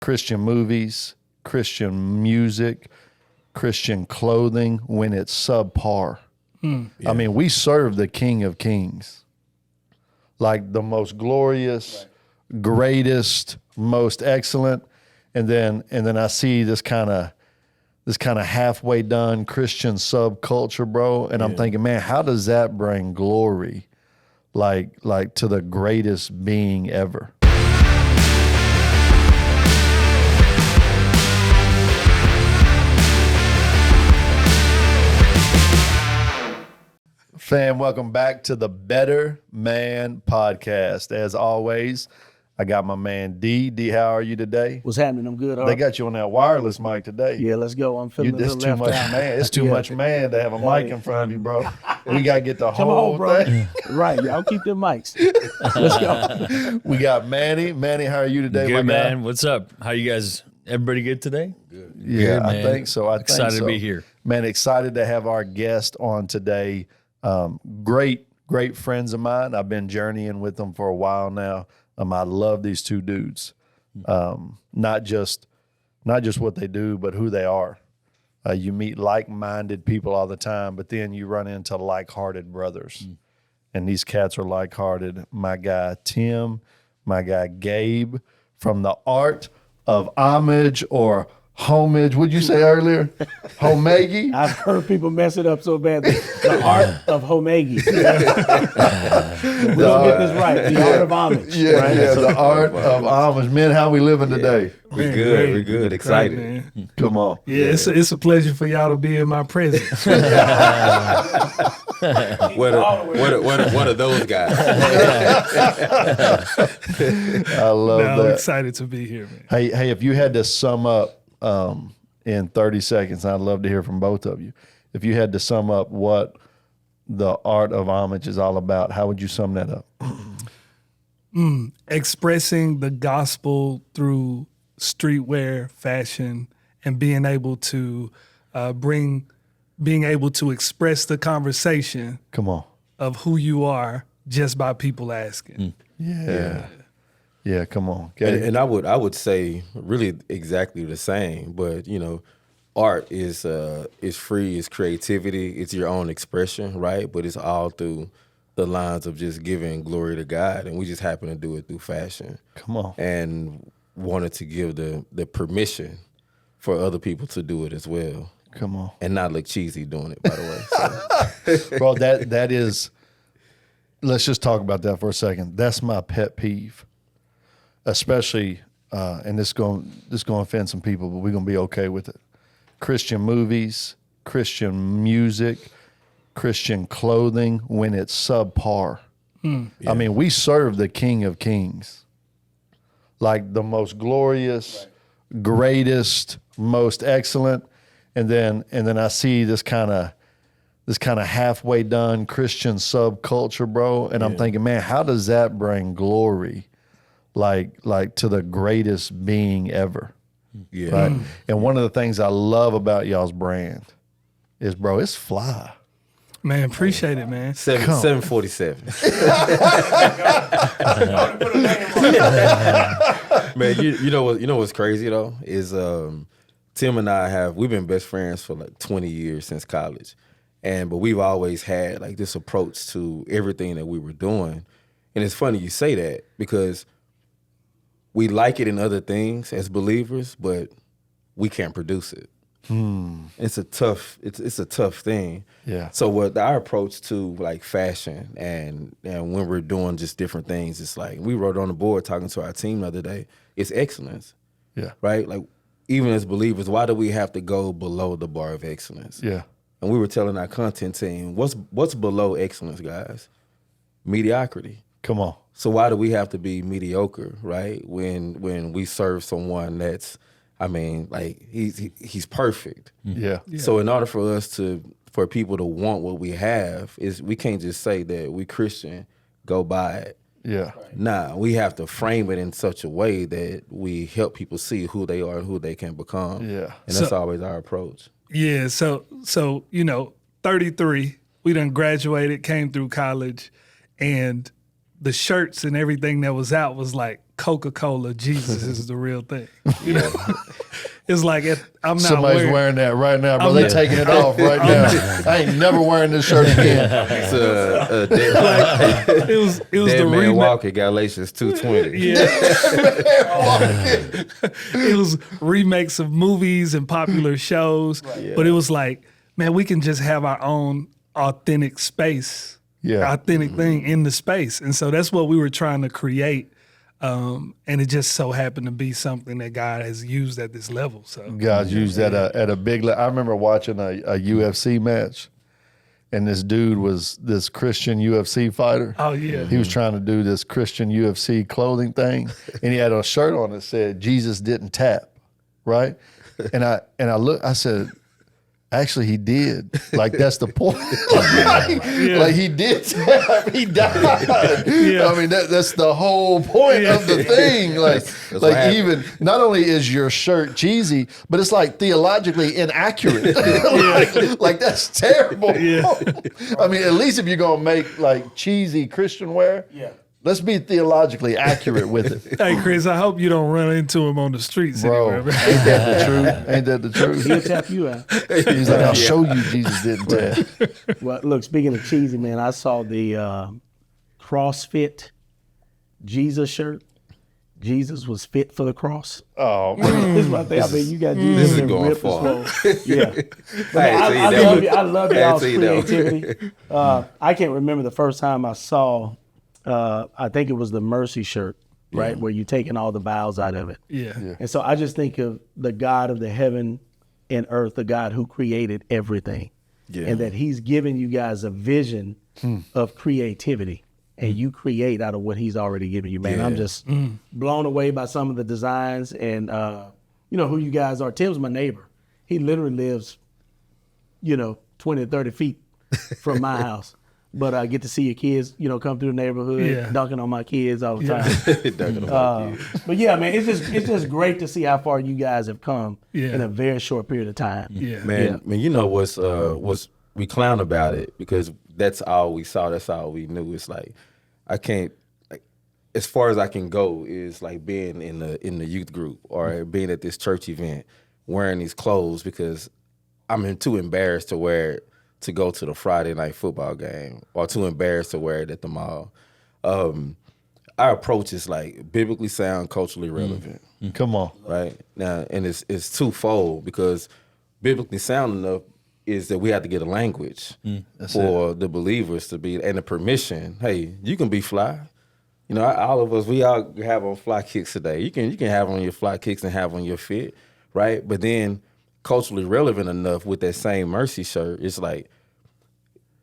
Christian movies, Christian music, Christian clothing when it's subpar. I mean, we serve the King of Kings, like the most glorious, greatest, most excellent, and then I see this kind of halfway done Christian subculture, bro, and I'm thinking, man, how does that bring glory, like to the greatest being ever? Fam, welcome back to the Betterman Podcast. As always, I got my man D. D, how are you today? What's happening? I'm good. They got you on that wireless mic today. Yeah, let's go. I'm feeling It's too much man. It's too much man to have a mic in front of you, bro. We got to get the whole thing. Right, y'all keep them mics. Let's go. We got Manny. Manny, how are you today, good, my guy? man. What's up? How you guys? Everybody good today? Good. Yeah, good, I think so. Excited to be here. Man, excited to have our guest on today. Great friends of mine. I've been journeying with them for a while now. I love these two dudes. Not just what they do, but who they are. You meet like-minded people all the time, but then you run into like-hearted brothers. And these cats are like-hearted. My guy Tim, my guy Gabe, from the art of Homage or Homage, what'd you say earlier? Homage? I've heard people mess it up so bad. The art of Homage. We're going to get this right. The art of homage. Yeah, right? yeah, the art of homage. Men, how we living today? We're good. We're good. Excited. Great, man. Come on. Yeah, it's a pleasure for y'all to be in my presence. What are those guys? I love I'm that. excited to be here, man. Hey, if you had to sum up in 30 seconds, I'd love to hear from both of you. If you had to sum up what the art of homage is all about, how would you sum that up? Expressing the gospel through streetwear, fashion, and being able to express the conversation Come on. of who you are just by people asking. Yeah, come on. And I would say really exactly the same. But art is free. It's creativity. It's your own expression, right? But it's all through the lines of just giving glory to God, and we just happen to do it through fashion. Come on. And wanted to give the permission for other people to do it as well. Come on. And not look cheesy doing it, by the way. So. Bro, that is, let's just talk about that for a second. That's my pet peeve. Especially, and this going to offend some people, but we're going to be okay with it. Christian movies, Christian music, Christian clothing when it's subpar. I mean, we serve the King of Kings, like the most glorious, greatest, most excellent, and then I see this kind of halfway done Christian subculture, bro, and I'm thinking, man, how does that bring glory, like to the greatest being ever? Yeah. Right. And one of the things I love about y'all's brand is, bro, it's fly. Man, appreciate it, man. 747. Man, you know what's crazy though is Tim and I we've been best friends for like 20 years since college, but we've always had like this approach to everything that we were doing, and it's funny you say that because we like it in other things as believers, but we can't produce it. It's a tough thing. Yeah. So what our approach to like fashion and when we're doing just different things, it's like we wrote on the board talking to our team the other day. It's excellence. Yeah. Right. Like even as believers, why do we have to go below the bar of excellence? Yeah. And we were telling our content team, what's below excellence, guys? Mediocrity. Come on. So why do we have to be mediocre, right? When we serve someone that's, I mean, like he's perfect. Yeah. So in order for people to want what we have, we can't just say that we Christian, go buy it. Yeah. Nah, we have to frame it in such a way that we help people see who they are and who they can become. Yeah. And that's always our approach. Yeah, so 33, we done graduated, came through college, and the shirts and everything that was out was like Coca-Cola, Jesus is the real thing. You know, it's like I'm not Somebody's wearing that right now, bro. They're taking it off right now. I ain't never wearing this shirt again. It's a dead, it was dead the man remake. walking, Galatians 2:20. Yeah. It was remakes of movies and popular shows, but it was like, man, we can just have our own authentic space, authentic thing in the space, and so that's what we were trying to create. And it just so happened to be something that God has used at this level. So God's used that at a big level. I remember watching a UFC match, and this dude was this Christian UFC fighter. Oh yeah, He was trying to do this Christian UFC clothing thing, and he had a shirt on that said "Jesus didn't tap," right? And I looked, I said, actually, he did. Like, that's the point. Like, he did tap. He died. I mean, that's the whole point of the thing. Like, even not only is your shirt cheesy, but it's like theologically inaccurate. like that's terrible. I mean, at least if you're gonna make like cheesy Christian wear, let's be theologically accurate with it. Hey, Chris, I hope you don't run into him on the streets Bro, anywhere. ain't that the truth? Ain't that the truth? He'll tap you out. He's like, I'll show you Jesus didn't tap. Well, look, speaking of cheesy, man, I saw the CrossFit Jesus shirt. Jesus was fit for the cross. Oh, This is my thing. I mean, you got Jesus This is in going ripped far. and swole. Yeah. But I I love y'all's see that. creativity. I can't remember the first time I saw, I think it was the Mercy shirt, right? Where you're taking all the vowels out of it. Yeah. And so I just think of the God of the heaven and earth, the God who created everything. And that he's given you guys a vision of creativity. And you create out of what he's already given you, man. I'm just blown away by some of the designs and, who you guys are. Tim's my neighbor. He literally lives, 20 or 30 feet from my house. But I get to see your kids, come through the neighborhood, dunking on my kids all the time. But yeah, man, it's just great to see how far you guys have come in a very short period of time. Man, you know what's we clown about it because that's all we saw, that's all we knew. It's like I can't, like, as far as I can go is like being in the youth group or being at this church event wearing these clothes because I'm too embarrassed to wear it to go to the Friday night football game or too embarrassed to wear it at the mall. Our approach is like biblically sound, culturally relevant. come on. Right? Now, and it's twofold because biblically sound enough is that we have to get a language for the believers to be, and the permission. Hey, you can be fly. All of us, we all have on fly kicks today. You can have on your fly kicks and have on your fit, right? But then culturally relevant enough with that same Mercy shirt, it's like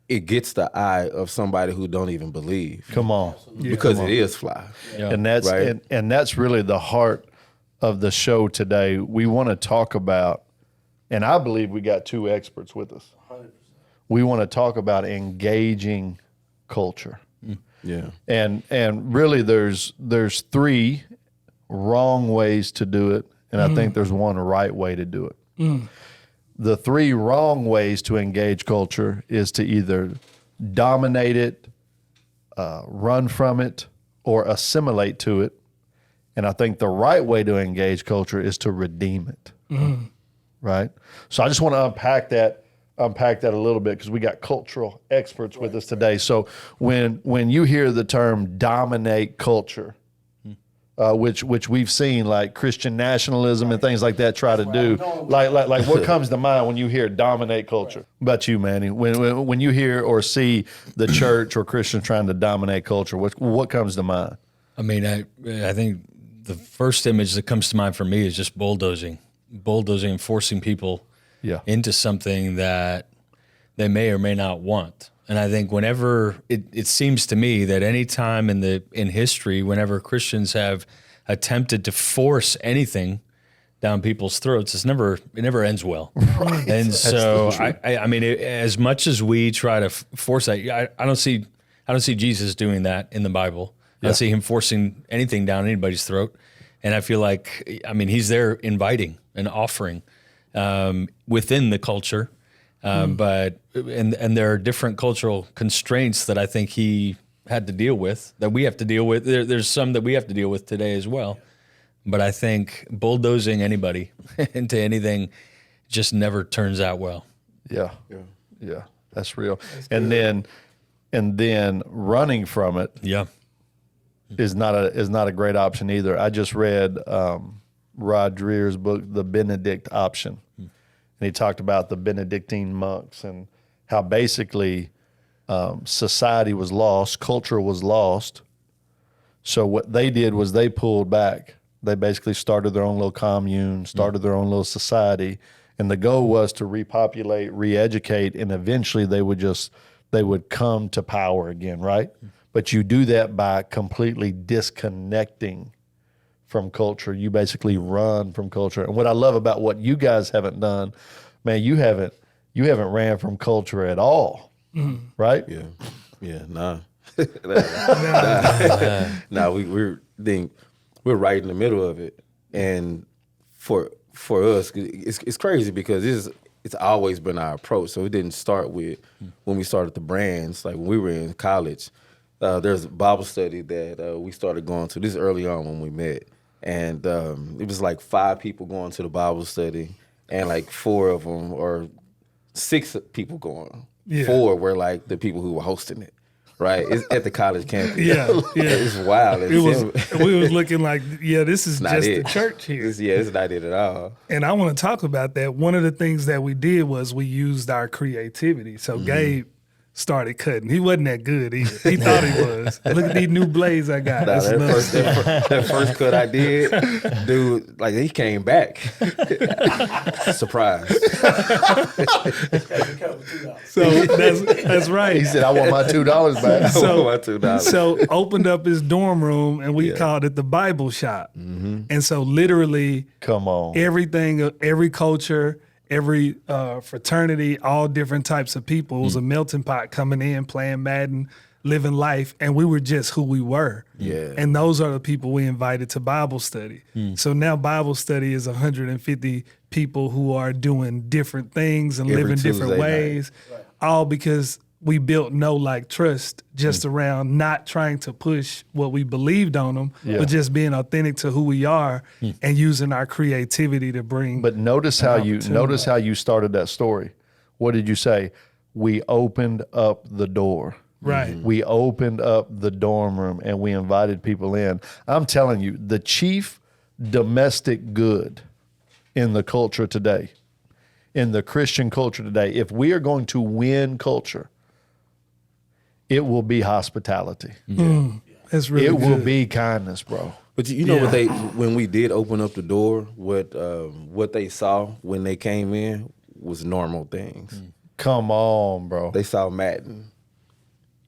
it gets the eye of somebody who don't even believe. Come on. Because it is fly. And that's Right. and that's really the heart of the show today. We want to talk about, and I believe we got two experts with us. 100%. We want to talk about engaging culture. Yeah. And really there's three wrong ways to do it, and I think there's one right way to do it. The three wrong ways to engage culture is to either dominate it, run from it, or assimilate to it. And I think the right way to engage culture is to redeem it. Right? So I just want to unpack that a little bit because we got cultural experts with us today. So when you hear the term dominate culture, which we've seen like Christian nationalism and things like that try to do, like what comes to mind when you hear dominate culture? What about you, Manny? When you hear or see the church or Christians trying to dominate culture, what comes to mind? I mean, I think the first image that comes to mind for me is just bulldozing and forcing people into something that they may or may not want. And I think whenever it seems to me that any time in history, whenever Christians have attempted to force anything down people's throats, it never ends well. Right. And so I mean, as much as we try to force that, I don't see Jesus doing that in the Bible. I don't see him forcing anything down anybody's throat. And I feel like, I mean, he's there inviting and offering within the culture. But there are different cultural constraints that I think he had to deal with, that we have to deal with. There's some that we have to deal with today as well. But I think bulldozing anybody into anything just never turns out well. Yeah. That's real. And then running from it is not a great option either. I just read Rod Dreher's book, The Benedict Option, and he talked about the Benedictine monks and how basically society was lost, culture was lost. So what they did was they pulled back. They basically started their own little commune, started their own little society, and the goal was to repopulate, re-educate, and eventually they would come to power again, right? But you do that by completely disconnecting from culture. You basically run from culture. And what I love about what you guys haven't done, man, you haven't ran from culture at all, right? Nah. We're right in the middle of it. And for us, it's crazy because it's always been our approach. So it didn't start with when we started the brands. Like when we were in college, there's a Bible study that we started going to. This is early on when we met. And it was like 5 people going to the Bible study and like 4 of them, or 6 people going. 4 were like the people who were hosting it. Right, it's at the college campus. It's wild. We was looking like, this is just the church here. It's not it at all. And I want to talk about that. One of the things that we did was we used our creativity. So Gabe started cutting. He wasn't that good either. He thought he was. Look at these new blades I got. That first cut I did, dude, like he came back. Surprise. So that's right. He said, I want my $2 back. I want my $2. So opened up his dorm room and we called it the Bible shop. And so literally, come on, everything, every culture, every fraternity, all different types of people. It was a melting pot coming in, playing Madden, living life, and we were just who we were. And those are the people we invited to Bible study. So now Bible study is 150 people who are doing different things and living different ways, all because we built know, like, trust just around not trying to push what we believed on them, but just being authentic to who we are and using our creativity to bring. But notice how you started that story. What did you say? We opened up the door. Right. We opened up the dorm room and we invited people in. I'm telling you, the chief domestic good in the culture today, in the Christian culture today, if we are going to win culture, it will be hospitality. That's really it good. will be kindness, bro. But you know what when we did open up the door, what they saw when they came in was normal things. Come on, bro. They saw Madden.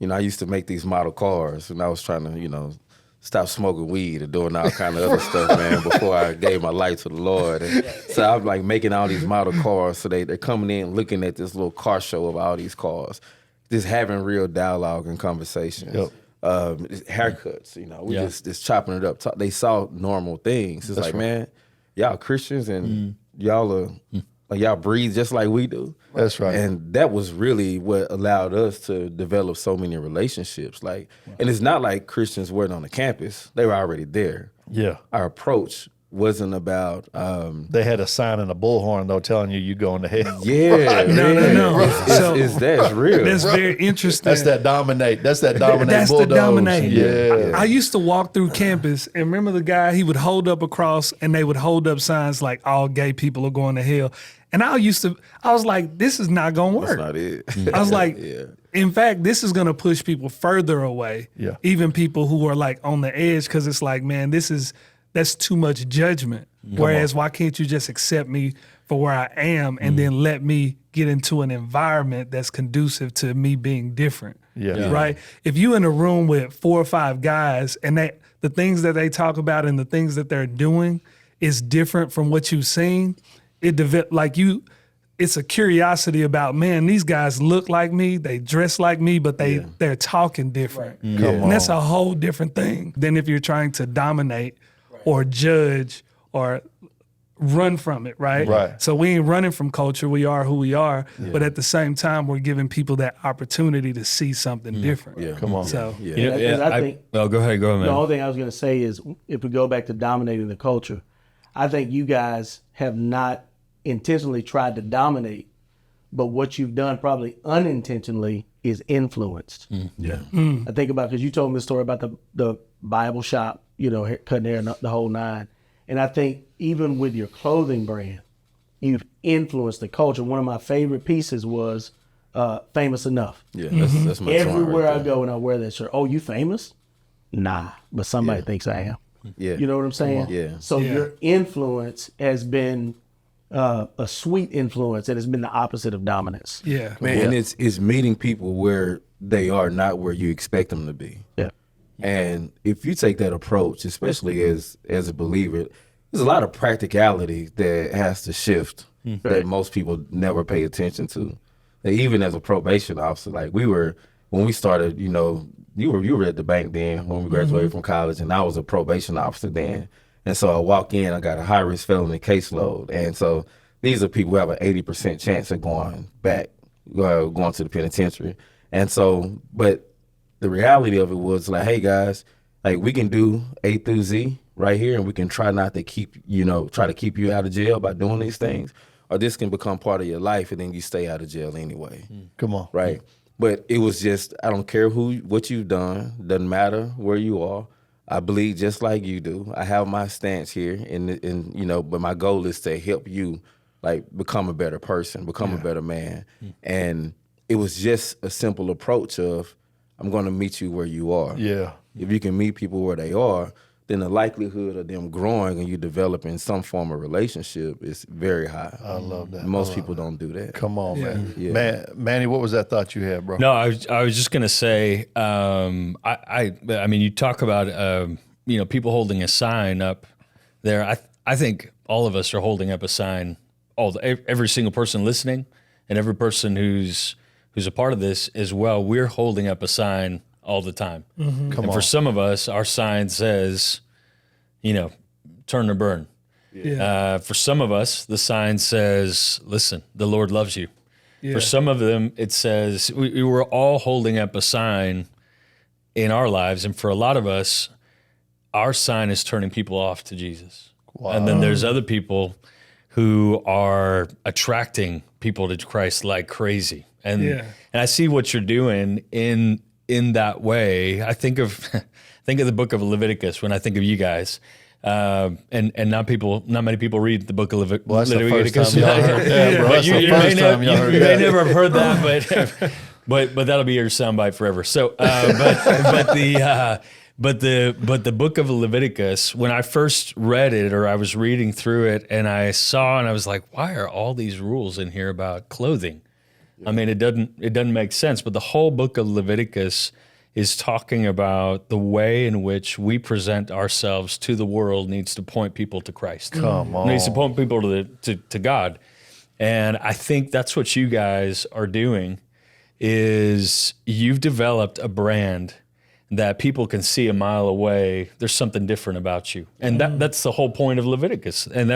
You know, I used to make these model cars, and I was trying to, stop smoking weed and doing all kind of other stuff, man, before I gave my life to the Lord. And so I'm like making all these model cars. So they're coming in looking at this little car show of all these cars, just having real dialogue and conversations. Haircuts, we just chopping it up. They saw normal things. It's like, man, y'all Christians and y'all are y'all breathe just like we do. That's right. And that was really what allowed us to develop so many relationships. And it's not like Christians weren't on the campus. They were already there. Yeah. Our approach wasn't about they had a sign and a bullhorn though telling you going to hell. Yeah. No. So that's real. That's very interesting. That's that dominate. That's that dominate. That's bulldoze. the dominate. Yeah. I used to walk through campus and remember the guy, he would hold up a cross and they would hold up signs like all gay people are going to hell. And I was like, this is not going to work. That's not it. I was like, in fact, this is going to push people further away. Yeah. Even people who are like on the edge, because it's like, man, that's too much judgment. Whereas why can't you just accept me for where I am and then let me get into an environment that's conducive to me being different? Yeah. Right? If you in a room with 4 or 5 guys and the things that they talk about and the things that they're doing is different from what you've seen, it's a curiosity about, man, these guys look like me, they dress like me, but they're talking different. Right. And that's a whole different thing than if you're trying to dominate or judge or run from it, right? Right. So we ain't running from culture. We are who we are. Yeah. But at the same time, we're giving people that opportunity to see something different. Yeah. Come on. So I think. Well, go ahead, man. The only thing I was going to say is, if we go back to dominating the culture, I think you guys have not intentionally tried to dominate, but what you've done probably unintentionally is influenced. I think about, because you told me the story about the Bible shop, cutting hair and the whole nine. And I think even with your clothing brand, you've influenced the culture. One of my favorite pieces was Famous Enough. Yeah, that's my Everywhere right I go and I wear that shirt. Oh, you famous? Nah, but somebody thinks I am. Yeah. You know what I'm saying? Yeah. So your influence has been a sweet influence, and it's been the opposite of dominance. Yeah. Man, and it's meeting people where they are, not where you expect them to be. Yeah. And if you take that approach, especially as a believer, there's a lot of practicality that has to shift that most people never pay attention to. And even as a probation officer, like when we started, you were at the bank then when we graduated from college, and I was a probation officer then. And so I walk in, I got a high risk felony caseload. And so these are people who have an 80% chance of going to the penitentiary. And so, but the reality of it was like, hey guys, like we can do A through Z right here, and we can try not to keep you out of jail by doing these things, or this can become part of your life and then you stay out of jail anyway. Come on. Right. But it was just, I don't care what you've done, doesn't matter where you are. I bleed just like you do. I have my stance here, but my goal is to help you, like, become a better person, become a better man. And it was just a simple approach of, I'm going to meet you where you are. Yeah. If you can meet people where they are, then the likelihood of them growing and you developing some form of relationship is very high. I love that. Most people don't do that. Come on, man. Yeah. Manny, what was that thought you had, bro? No, I was just gonna say, I mean, you talk about people holding a sign up there. I think all of us are holding up a sign. Every single person listening, and every person who's a part of this as well. We're holding up a sign all the time. Come on. For some of us, our sign says, turn or burn. Yeah. For some of us, the sign says, listen, the Lord loves you. Yeah. For some of them, it says, we were all holding up a sign in our lives. And for a lot of us, our sign is turning people off to Jesus. Wow. And then there's other people who are attracting people to Christ like crazy. And I see what you're doing in that way. I think of the book of Leviticus when I think of you guys. And not many people read the book of Leviticus. That's the first time y'all heard that, bro. That's the first time y'all heard You that. may never have heard that, but that'll be your soundbite forever. So, but the book of Leviticus, when I first read it, or I was reading through it, and I saw, and I was like, why are all these rules in here about clothing? I mean, it doesn't make sense. But the whole book of Leviticus is talking about the way in which we present ourselves to the world needs to point people to Christ. Come on. It needs to point people to God. And I think that's what you guys are doing, is you've developed a brand that people can see a mile away. There's something different about you. And that's the whole point of Leviticus. And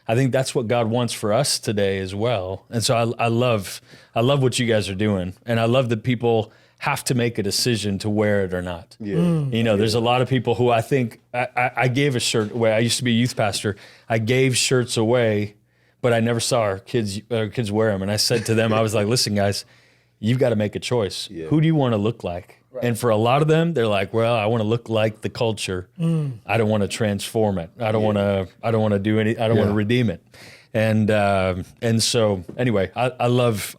I think that's what God wants for us today as well. And so I love what you guys are doing. And I love that people have to make a decision to wear it or not. Yeah. There's a lot of people who I think, I gave a shirt away. I used to be a youth pastor. I gave shirts away, but I never saw our kids wear them. And I said to them, I was like, listen, guys, you've got to make a choice. Yeah. Who do you want to look like? Right. And for a lot of them, they're like, well, I want to look like the culture. I don't want to transform it. I don't want to do any. I don't want to redeem it. And so anyway, I love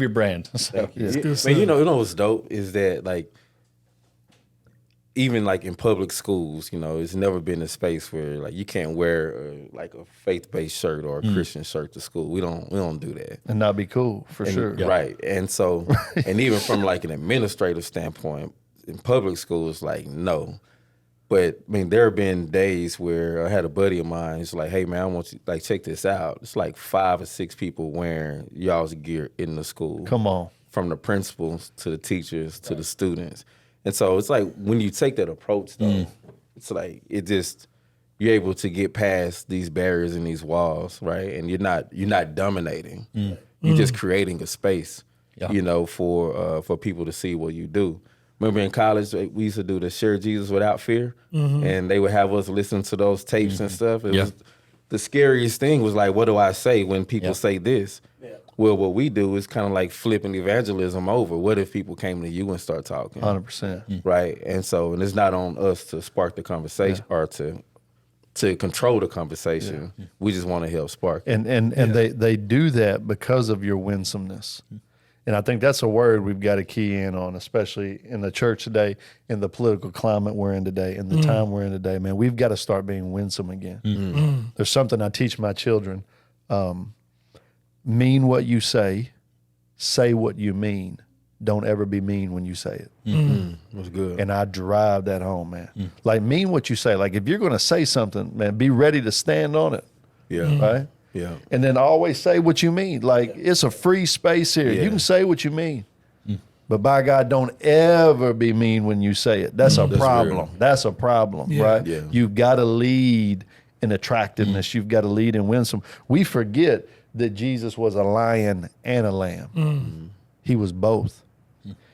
your brand. So. Man, you know what's dope is that, like, even like in public schools, it's never been a space where, like, you can't wear like a faith-based shirt or a Christian shirt to school. We don't do that. And not be cool, for sure. Right. And so, and even from like an administrative standpoint, in public schools, like, no. But I mean, there have been days where I had a buddy of mine. It's like, hey man, I want you, like, check this out. It's like 5 or 6 people wearing y'all's gear in the school. Come on. From the principals to the teachers to the students. And so it's like, when you take that approach though, it's like, it just you're able to get past these barriers and these walls, right? And you're not dominating. You're just creating a space, for people to see what you do. Remember in college, we used to do the Share Jesus Without Fear, and they would have us listen to those tapes and stuff. It was the scariest thing was like, what do I say when people say this? Yeah. Well, what we do is kind of like flipping evangelism over. What if people came to you and start talking? 100%. Right? And it's not on us to spark the conversation or to control the conversation. Yeah. We just want to help spark it. And they do that because of your winsomeness. And I think that's a word we've got to key in on, especially in the church today, in the political climate we're in today, in the time we're in today. Man, we've got to start being winsome again. There's something I teach my children. Mean what you say what you mean. Don't ever be mean when you say it. That's good. And I drive that home, man. Like, mean what you say. Like, if you're going to say something, man, be ready to stand on it. Yeah. Right? Yeah. And then always say what you mean. Like, it's a free space here. Yeah. You can say what you mean. But by God, don't ever be mean when you say it. That's a problem. Real. That's a problem, right? Yeah. You've got to lead in attractiveness. You've got to lead in winsome. We forget that Jesus was a lion and a lamb. He was both.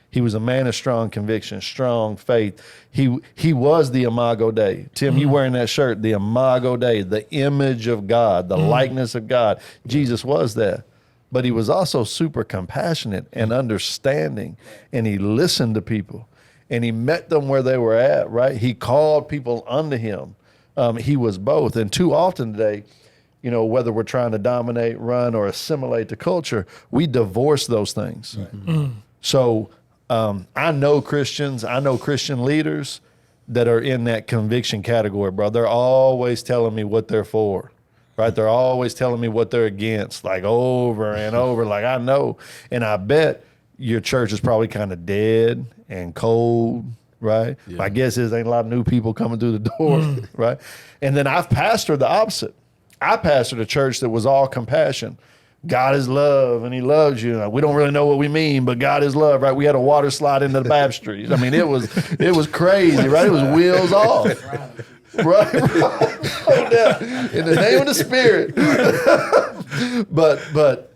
He was a man of strong conviction, strong faith. He was the Imago Dei. Tim, you wearing that shirt, the Imago Dei, the image of God, the likeness of God. Jesus was that. But he was also super compassionate and understanding, and he listened to people, and he met them where they were at, right? He called people unto him. He was both. And too often today, whether we're trying to dominate, run, or assimilate the culture, we divorce those things. Right. So I know Christians, I know Christian leaders that are in that conviction category, bro. They're always telling me what they're for, right? They're always telling me what they're against, like over and over, like I know. And I bet your church is probably kind of dead and cold, right? Yeah. My guess is ain't a lot of new people coming through the door, right? And then I've pastored the opposite. I pastored a church that was all compassion. God is love, and he loves you. We don't really know what we mean, but God is love, right? We had a water slide into the baptistries. I mean, it was crazy, right? It was wheels off. Right. In the name of the Spirit. But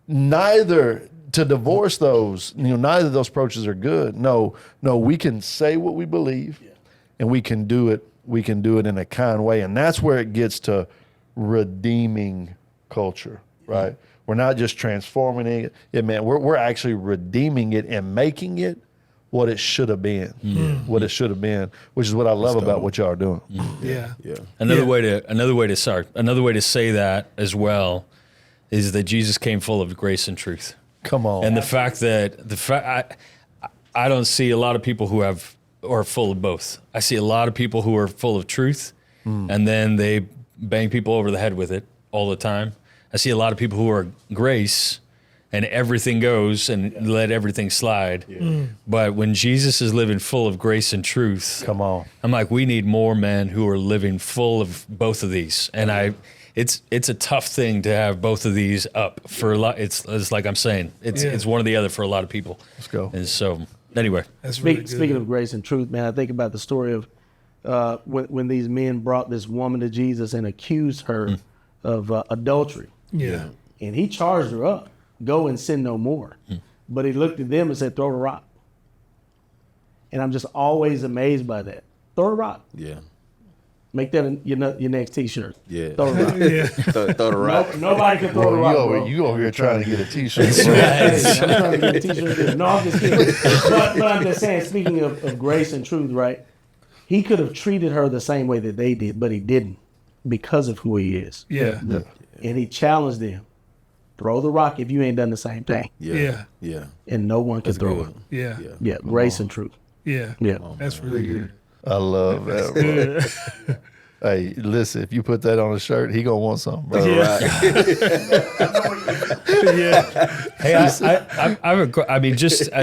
neither, to divorce those, neither of those approaches are good. No, we can say what we believe, and we can do it. We can do it in a kind way, and that's where it gets to redeeming culture. Right, we're not just transforming it, man. We're actually redeeming it and making it what it should have been, what it should have been, which is what I love about what y'all are doing. Yeah. Another way to say that as well is that Jesus came full of grace and truth. Come on, and the fact I don't see a lot of people who are full of both. I see a lot of people who are full of truth, and then they bang people over the head with it all the time. I see a lot of people who are grace and everything goes and let everything slide. Yeah. But when Jesus is living full of grace and truth, come on, I'm like, we need more men who are living full of both of these. And it's a tough thing to have both of these up for a lot. It's like I'm saying, it's one or the other for a lot of people. Let's go. And so anyway, speaking of grace and truth, man, I think about the story of when these men brought this woman to Jesus and accused her of adultery. Yeah. And he charged her up, go and sin no more. But he looked at them and said, throw the rock. And I'm just always amazed by that. Throw the rock. Yeah. Make that your next T-shirt. Yeah. Throw the rock. Yeah. throw the rock. Nobody can throw the rock, bro. You over here trying to get a T-shirt. I'm trying to get a T-shirt. No, I'm just kidding. But I'm just saying, speaking of grace and truth, right? He could have treated her the same way that they did, but he didn't because of who he is. Yeah. And he challenged them, throw the rock if you ain't done the same thing. Yeah. And no one can throw it. Yeah. Grace and truth. Yeah. That's really good. I love that, bro. Hey, listen, if you put that on a shirt, he gonna want something, bro. Hey,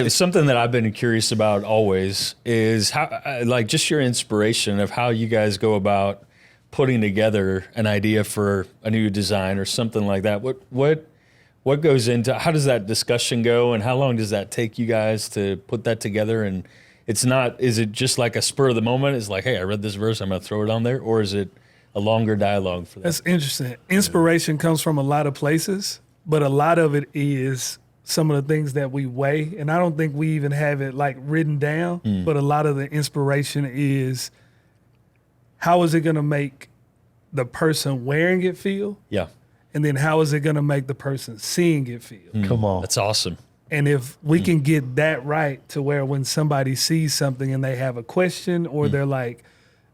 something that I've been curious about always is how, like, just your inspiration of how you guys go about putting together an idea for a new design or something like that. What goes into, how does that discussion go, and how long does that take you guys to put that together? And is it just like a spur of the moment? It's like, hey, I read this verse, I'm going to throw it on there, or is it a longer dialogue for that. That's interesting. Inspiration comes from a lot of places, but a lot of it is some of the things that we weigh. And I don't think we even have it like written down, but a lot of the inspiration is how is it going to make the person wearing it feel? Yeah. And then how is it going to make the person seeing it feel? Come on. That's awesome. And if we can get that right to where when somebody sees something and they have a question or they're like,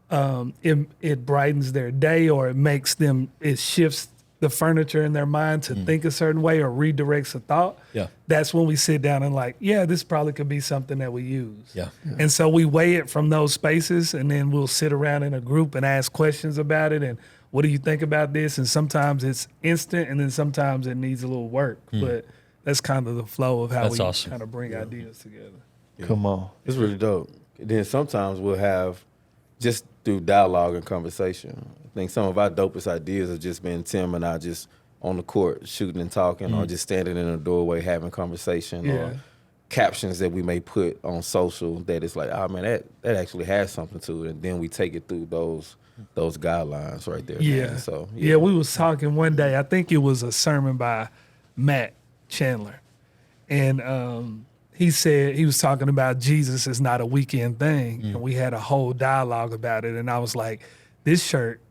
it brightens their day or it shifts the furniture in their mind to think a certain way or redirects a thought. Yeah. That's when we sit down and like, yeah, this probably could be something that we use. Yeah. And so we weigh it from those spaces and then we'll sit around in a group and ask questions about it. And what do you think about this? And sometimes it's instant and then sometimes it needs a little work. But that's kind of the flow of how awesome. kind of bring ideas together. Yeah. Come on. It's really dope. And then sometimes we'll have, just through dialogue and conversation, I think some of our dopest ideas have just been Tim and I just on the court shooting and talking or just standing in a doorway having conversation or captions that we may put on social that it's like, oh man, that actually has something to it. And then we take it through those guidelines right there. Yeah. Man. So we was talking one day, I think it was a sermon by Matt Chandler. And he said, he was talking about Jesus is not a weekend thing. And we had a whole dialogue about it. And I was like, this shirt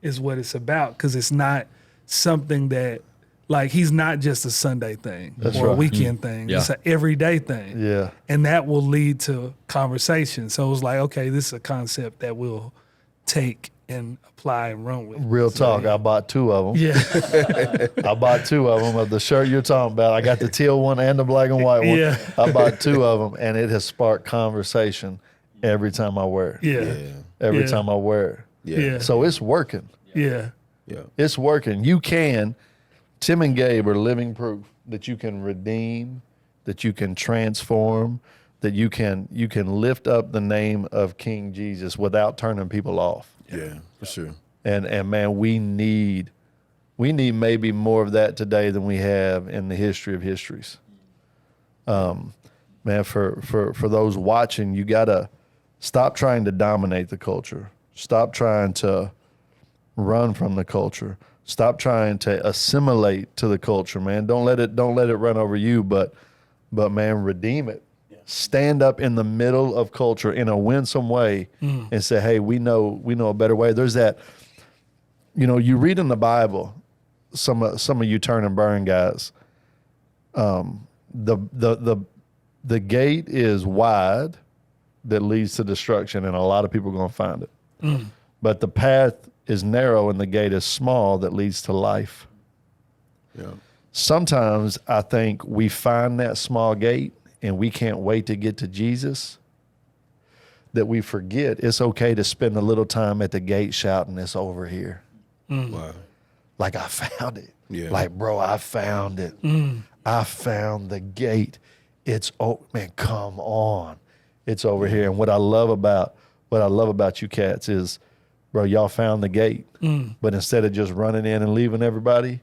is what it's about. Cause it's not something that like, he's not just a Sunday thing or a weekend thing. Yeah. It's an everyday thing. Yeah. And that will lead to conversation. So it was like, okay, this is a concept that we'll take and apply and run with. Real talk. I bought 2 of them. Yeah. I bought 2 of them of the shirt you're talking about. I got the teal one and the black and white one. Yeah. I bought 2 of them, and it has sparked conversation every time I wear it. Yeah. Every time I wear it. Yeah. So it's working. Yeah. Yeah. It's working. You can. Tim and Gabe are living proof that you can redeem, that you can transform, that you can lift up the name of King Jesus without turning people off. Yeah, for sure. And man, we need maybe more of that today than we have in the history of histories. Man, for those watching, you gotta stop trying to dominate the culture. Stop trying to run from the culture. Stop trying to assimilate to the culture, man. Don't let it run over you, but man, redeem it. Stand up in the middle of culture in a winsome way and say, hey, we know a better way. There's that, you read in the Bible, some of you turn and burn guys. The gate is wide that leads to destruction, and a lot of people are going to find it. But the path is narrow and the gate is small that leads to life. Yeah. Sometimes I think we find that small gate and we can't wait to get to Jesus, that we forget it's okay to spend a little time at the gate shouting, it's over here. Wow. Like, I found it. Yeah. Like, bro, I found it. I found the gate. Man, come on. It's over here. And what I love about you cats is, bro, y'all found the gate. But instead of just running in and leaving everybody,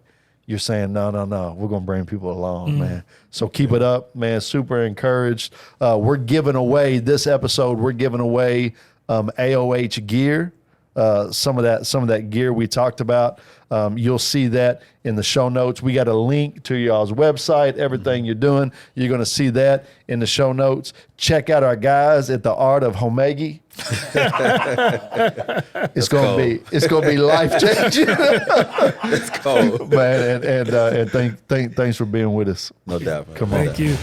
you're saying, no, we're going to bring people along, man. So keep it up, man. Super encouraged. We're giving away this episode. We're giving away AOH Gear. Some of that gear we talked about. You'll see that in the show notes. We got a link to y'all's website, everything you're doing. You're going to see that in the show notes. Check out our guys at the Art of Homage. It's going to be life changing. It's cold, man. And thanks for being with us. No doubt. Man. Come on. Thank you.